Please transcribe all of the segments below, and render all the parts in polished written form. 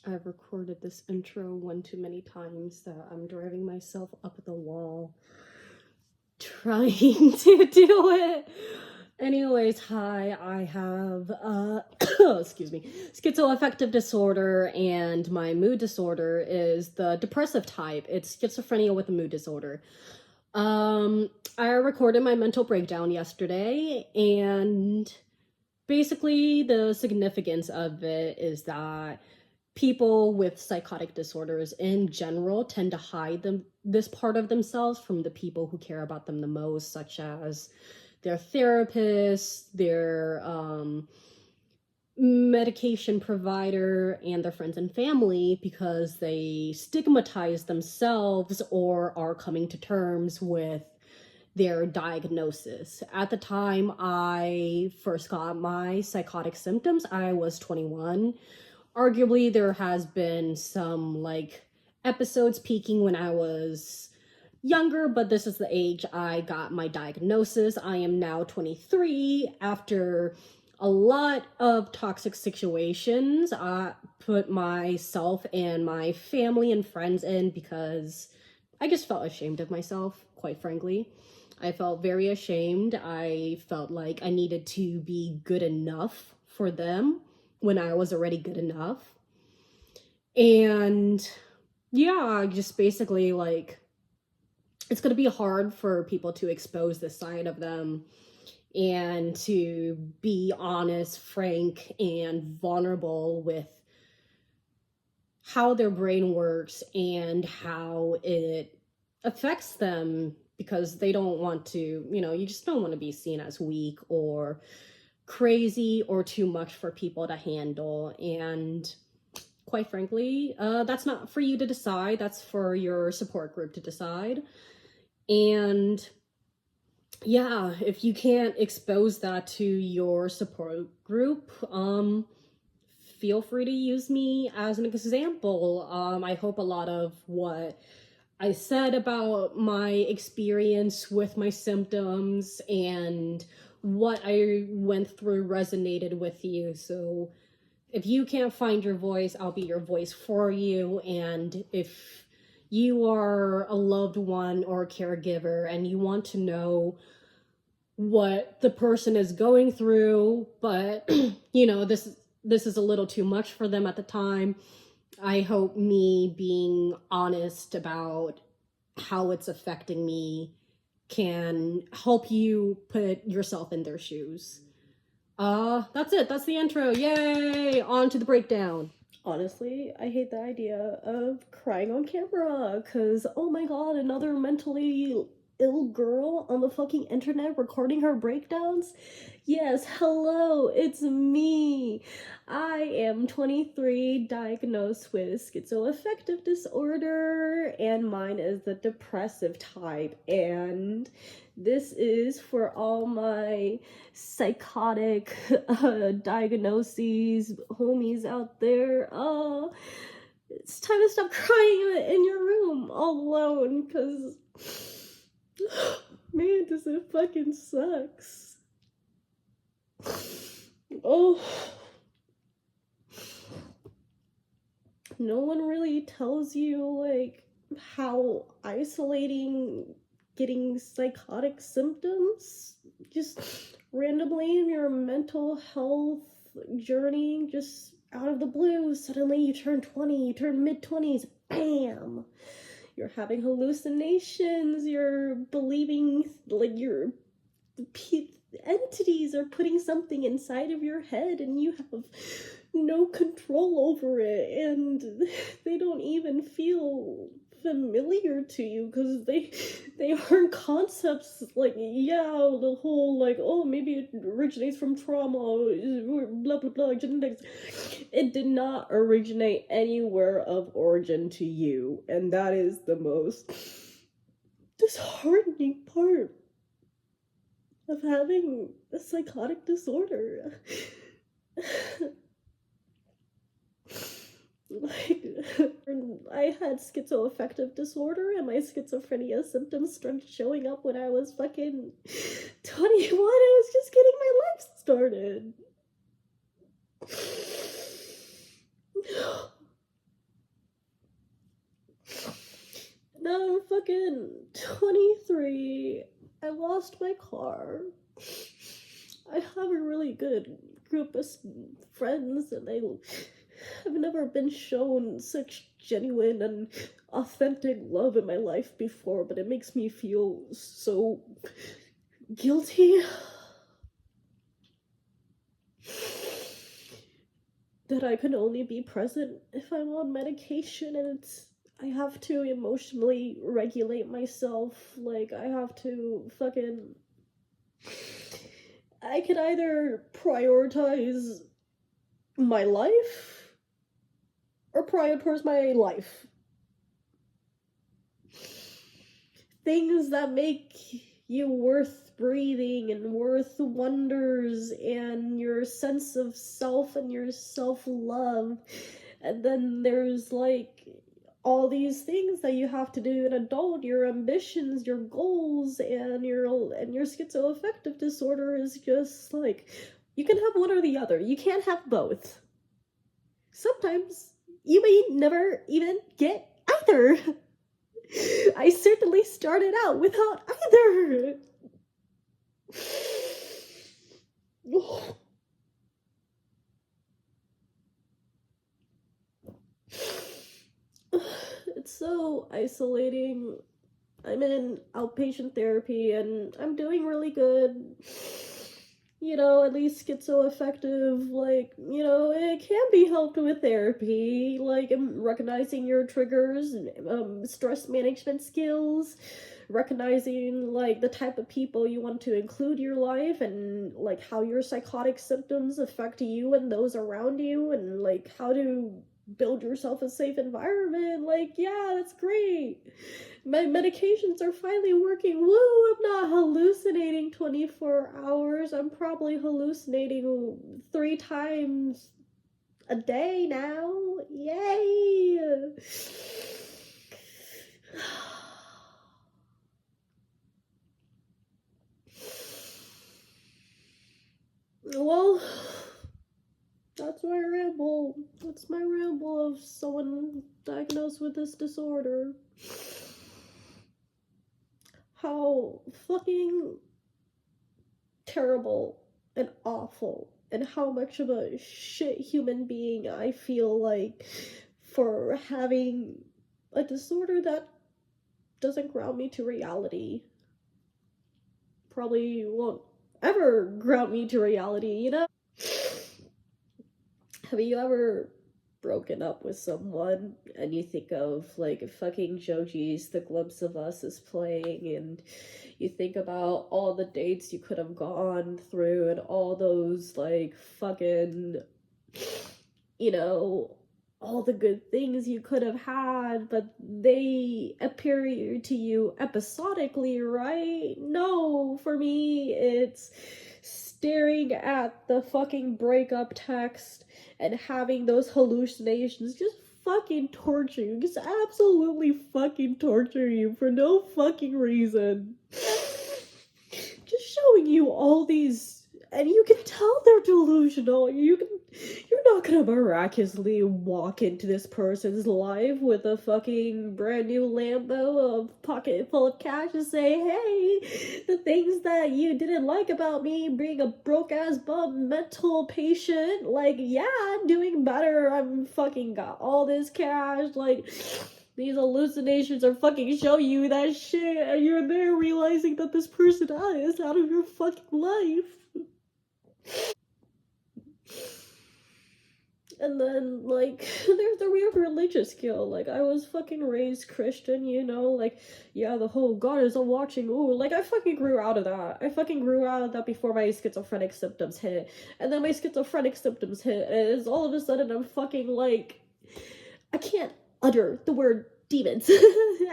I've recorded this intro one too many times that I'm driving myself up the wall trying to do it. Anyways, hi, I have, excuse me, schizoaffective disorder, and my mood disorder is the depressive type. It's schizophrenia with a mood disorder. I recorded my mental breakdown yesterday, and basically the significance of it is that people with psychotic disorders in general tend to hide this part of themselves from the people who care about them the most, such as their therapists, their medication provider, and their friends and family, because they stigmatize themselves or are coming to terms with their diagnosis. At the time I first got my psychotic symptoms, I was 21. Arguably, there has been some episodes peaking when I was younger, but this is the age I got my diagnosis. I am now 23. After a lot of toxic situations, I put myself and my family and friends in because I just felt ashamed of myself, quite frankly. I felt very ashamed. I felt like I needed to be good enough for them when I was already good enough. And yeah, just basically it's going to be hard for people to expose this side of them and to be honest, frank, and vulnerable with how their brain works and how it affects them, because they don't want to, you just don't want to be seen as weak or crazy or too much for people to handle. And quite frankly, that's not for you to decide. That's for your support group to decide. And yeah, if you can't expose that to your support group, feel free to use me as an example. I hope a lot of what I said about my experience with my symptoms and what I went through resonated with you. So if you can't find your voice, I'll be your voice for you. And if you are a loved one or a caregiver and you want to know what the person is going through, but this is a little too much for them at the time, I hope me being honest about how it's affecting me can help you put yourself in their shoes. That's it. That's the intro. Yay! On to the breakdown. Honestly, I hate the idea of crying on camera, because, oh my god, another mentally ill girl on the fucking internet recording her breakdowns? Yes, hello, it's me. I am 23, diagnosed with schizoaffective disorder, and mine is the depressive type, and this is for all my psychotic diagnoses homies out there. It's time to stop crying in your room all alone, because man, this it fucking sucks. Oh, no one really tells you how isolating getting psychotic symptoms just randomly in your mental health journey, just out of the blue, suddenly you turn 20, you turn mid-20s, bam! You're having hallucinations, you're believing your entities are putting something inside of your head and you have no control over it, and they don't even feel familiar to you because they aren't concepts the whole oh, maybe it originates from trauma, blah blah blah, genetics. It did not originate anywhere of origin to you, and that is the most disheartening part of having a psychotic disorder. I had schizoaffective disorder, and my schizophrenia symptoms started showing up when I was fucking 21. I was just getting my life started. now I'm fucking 23. I lost my car. I have a really good group of friends, and I've never been shown such genuine and authentic love in my life before, but it makes me feel so guilty that I can only be present if I'm on medication, and I have to emotionally regulate myself. Like, I have to fucking. I can either prioritize my life or prioritize my life. Things that make you worth breathing and worth wonders and your sense of self and your self-love. And then there's like all these things that you have to do an adult, your ambitions, your goals, and your schizoaffective disorder is just like, you can have one or the other. You can't have both. Sometimes you may never even get either. I certainly started out without either. It's so isolating. I'm in outpatient therapy and I'm doing really good. You know, at least schizoaffective, like, you know, it can be helped with therapy, like recognizing your triggers, stress management skills, recognizing like the type of people you want to include in your life, and like how your psychotic symptoms affect you and those around you, and like how to build yourself a safe environment. Like, yeah, that's great. My medications are finally working. Woo, I'm not hallucinating 24 hours. I'm probably hallucinating 3 times a day now. Yay! Well, that's my ramble. That's my ramble of someone diagnosed with this disorder. How fucking terrible and awful, and how much of a shit human being I feel like for having a disorder that doesn't ground me to reality. Probably won't ever ground me to reality, you know? Have you ever broken up with someone and you think of like fucking Joji's The Glimpse of Us is playing, and you think about all the dates you could have gone through and all those like fucking, you know, all the good things you could have had, but they appear to you episodically, right? No, for me, it's staring at the fucking breakup text and having those hallucinations just fucking torture you. Just absolutely fucking torture you for no fucking reason. Just showing you all these, and you can tell they're delusional. You're not gonna miraculously walk into this person's life with a fucking brand new Lambo, a pocket full of cash, and say, hey, the things that you didn't like about me being a broke ass bum mental patient, like, yeah, I'm doing better. I'm fucking got all this cash, like, these hallucinations are fucking show you that shit, and you're there realizing that this person is out of your fucking life. And then, like, there's the weird religious guilt. Like, I was fucking raised Christian, you know? Like, yeah, the whole God is watching. Ooh, like, I fucking grew out of that. I fucking grew out of that before my schizophrenic symptoms hit. And then my schizophrenic symptoms hit, and it's all of a sudden I'm fucking, like, I can't utter the word demons.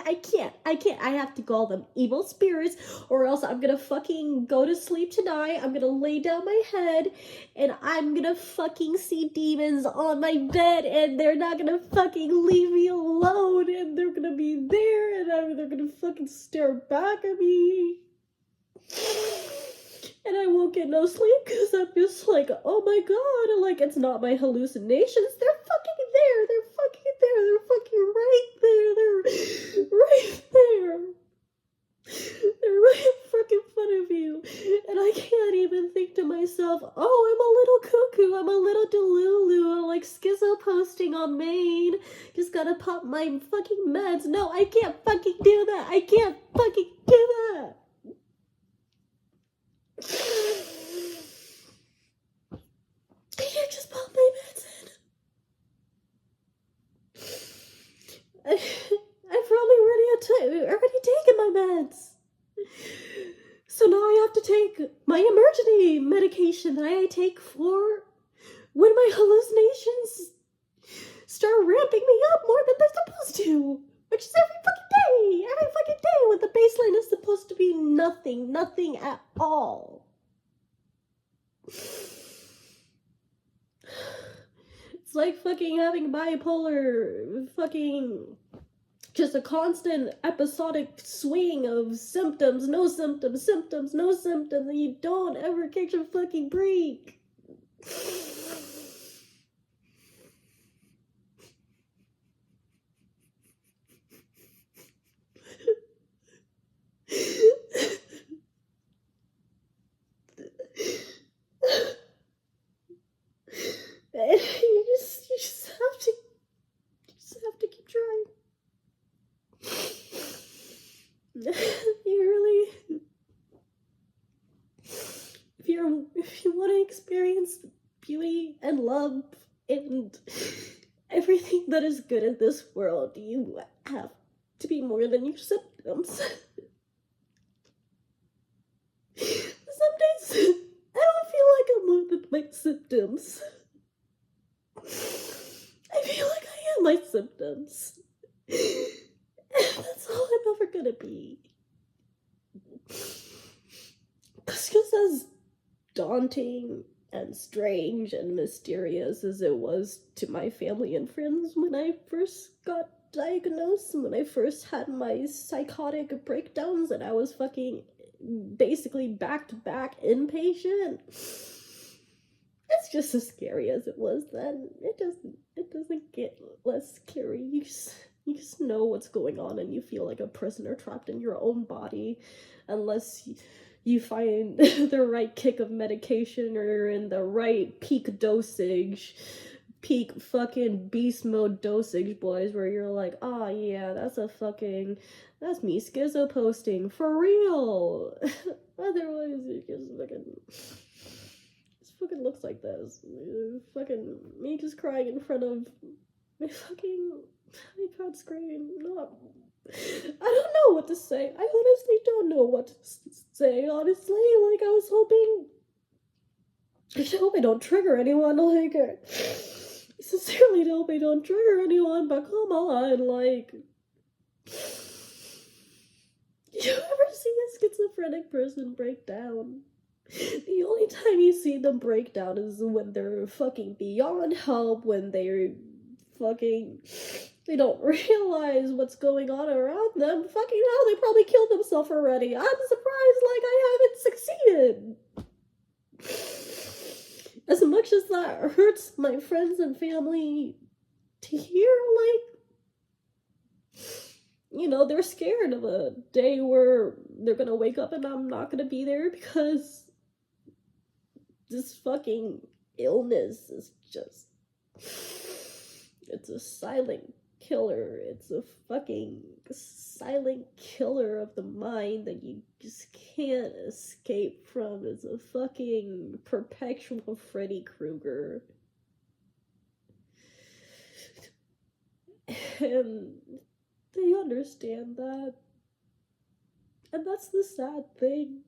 I can't. I have to call them evil spirits, or else I'm gonna fucking go to sleep tonight. I'm gonna lay down my head, and I'm gonna fucking see demons on my bed, and they're not gonna fucking leave me alone, and they're gonna be there, and they're gonna fucking stare back at me. And I won't get no sleep because I'm just like, oh my god, like, it's not my hallucinations. They're fucking there. They're fucking there. They're fucking right there. They're right resting on Maine. Just gotta pop my fucking meds. No, I can't fucking do that. I can't fucking do that. I can't just pop my meds in. I've probably already taken my meds. So now I have to take my emergency medication that I take for when my hallucinations start ramping me up more than they're supposed to. Which is every fucking day when the baseline is supposed to be nothing at all. It's like fucking having bipolar, fucking just a constant episodic swing of symptoms, no symptoms, and you don't ever catch a fucking break. You just have to keep trying. If you want to experience beauty and love and everything that is good in this world, you have to be more than your symptoms. Some days I don't feel like I'm more than my symptoms. I feel like I am my symptoms. That's all I'm ever gonna be. Because as daunting and strange and mysterious as it was to my family and friends when I first got diagnosed, when I first had my psychotic breakdowns and I was fucking basically back-to-back inpatient, it's just as scary as it was then. It doesn't get less scary. You just know what's going on and you feel like a prisoner trapped in your own body unless you find the right kick of medication or in the right peak dosage, peak fucking beast mode dosage, boys, where you're like, oh yeah, that's me schizo posting for real. Otherwise it just fucking looks like this. Fucking me just crying in front of my fucking iPad screen. No, I don't know what to say. I honestly don't know what to say, honestly. Like, I hope I don't trigger anyone. Like, I sincerely hope I don't trigger anyone, but come on, like, you ever see a schizophrenic person break down? The only time you see them break down is when they're fucking beyond help, when they don't realize what's going on around them. Fucking hell, they probably killed themselves already. I'm surprised, like, I haven't succeeded. As much as that hurts my friends and family to hear, like, they're scared of a day where they're gonna wake up and I'm not gonna be there because this fucking illness is just, it's a silent killer. It's a fucking silent killer of the mind that you just can't escape from. It's a fucking perpetual Freddy Krueger. And they understand that. And that's the sad thing.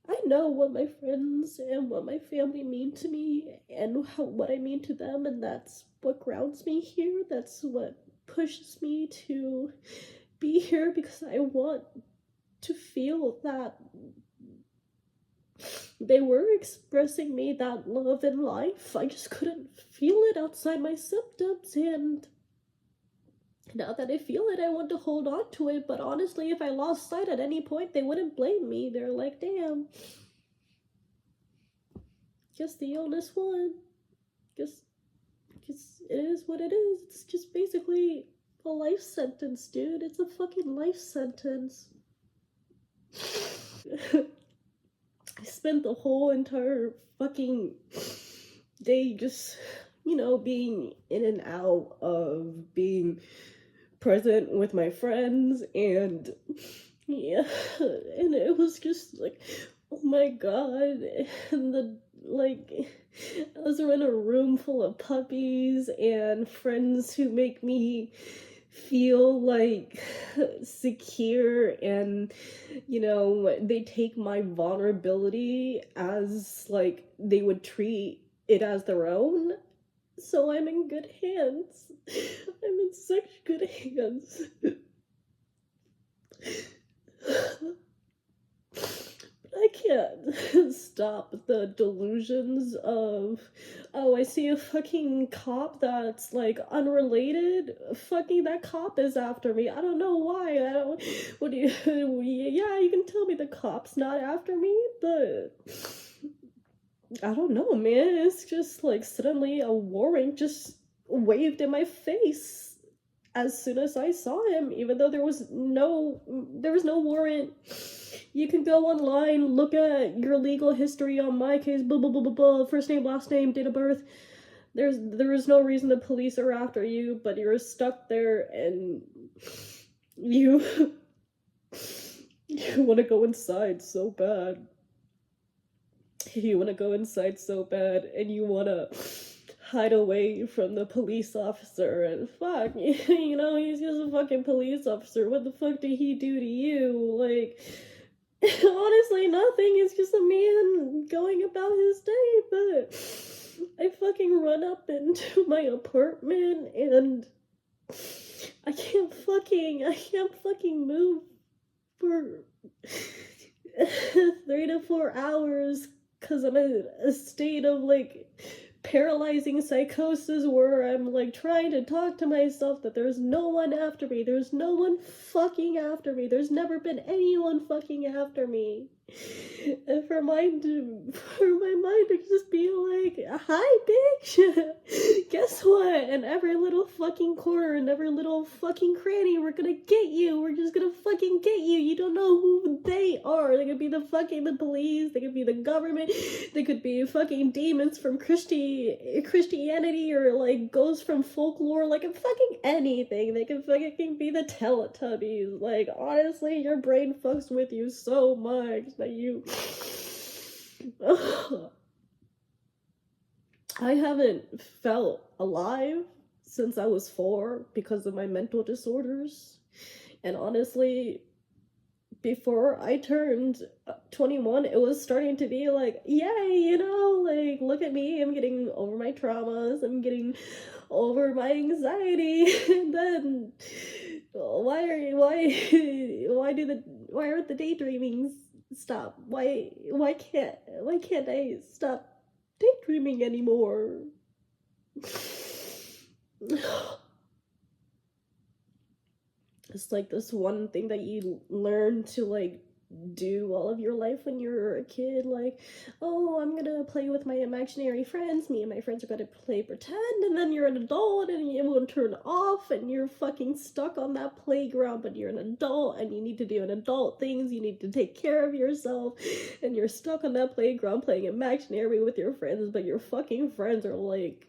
I know what my friends and what my family mean to me and what I mean to them, and that's what grounds me here. That's what pushes me to be here, because I want to feel that they were expressing me that love in life. I just couldn't feel it outside my symptoms, and now that I feel it, I want to hold on to it. But honestly, if I lost sight at any point, they wouldn't blame me. They're like, damn, guess the illness won. Guess it is what it is. It's just basically a life sentence, dude. It's a fucking life sentence. I spent the whole entire fucking They just, being in and out of being present with my friends, and yeah, and it was just like, oh my god, and I was in a room full of puppies and friends who make me feel like secure, and they take my vulnerability as like they would treat it as their own. So I'm in good hands. I'm in such good hands. I can't stop the delusions of, oh, I see a fucking cop that's like unrelated. Fucking that cop is after me. I don't know why. I don't. What do you? Yeah, you can tell me the cop's not after me, but I don't know, man. It's just like suddenly a warrant just waved in my face as soon as I saw him, even though there was no warrant. You can go online, look at your legal history on my case, blah blah blah blah blah, first name, last name, date of birth. There is no reason the police are after you, but you're stuck there and you you want to go inside so bad. You want to go inside so bad, and you want to hide away from the police officer, and fuck, he's just a fucking police officer. What the fuck did he do to you? Like, honestly, nothing. It's just a man going about his day, but I fucking run up into my apartment, and I can't fucking move for 3 to 4 hours because I'm in a state of like paralyzing psychosis where I'm like trying to talk to myself that there's no one after me. There's no one fucking after me. There's never been anyone fucking after me. And for my mind to just be like, hi bitch, guess what? In every little fucking corner, in every little fucking cranny, we're gonna get you. We're just gonna fucking get you. You don't know who they are. They could be the police, they could be the government, they could be fucking demons from Christianity, or like ghosts from folklore, like fucking anything. They could fucking be the Teletubbies. Like, honestly, your brain fucks with you so much that you I haven't felt alive since I was 4 because of my mental disorders. And honestly, before I turned 21, it was starting to be like, yay, like, look at me, I'm getting over my traumas, I'm getting over my anxiety. And then why aren't the daydreamings stop? Why can't I stop daydreaming anymore? It's like this one thing that you learn to like do all of your life when you're a kid, like, oh, I'm gonna play with my imaginary friends, me and my friends are gonna play pretend, and then you're an adult and you won't turn off and you're fucking stuck on that playground, but you're an adult and you need to do an adult things, you need to take care of yourself, and you're stuck on that playground playing imaginary with your friends, but your fucking friends are like,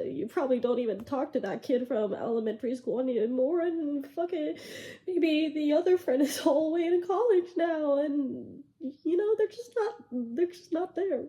you probably don't even talk to that kid from elementary school anymore, and fucking maybe the other friend is all the way in college now, and they're just not there.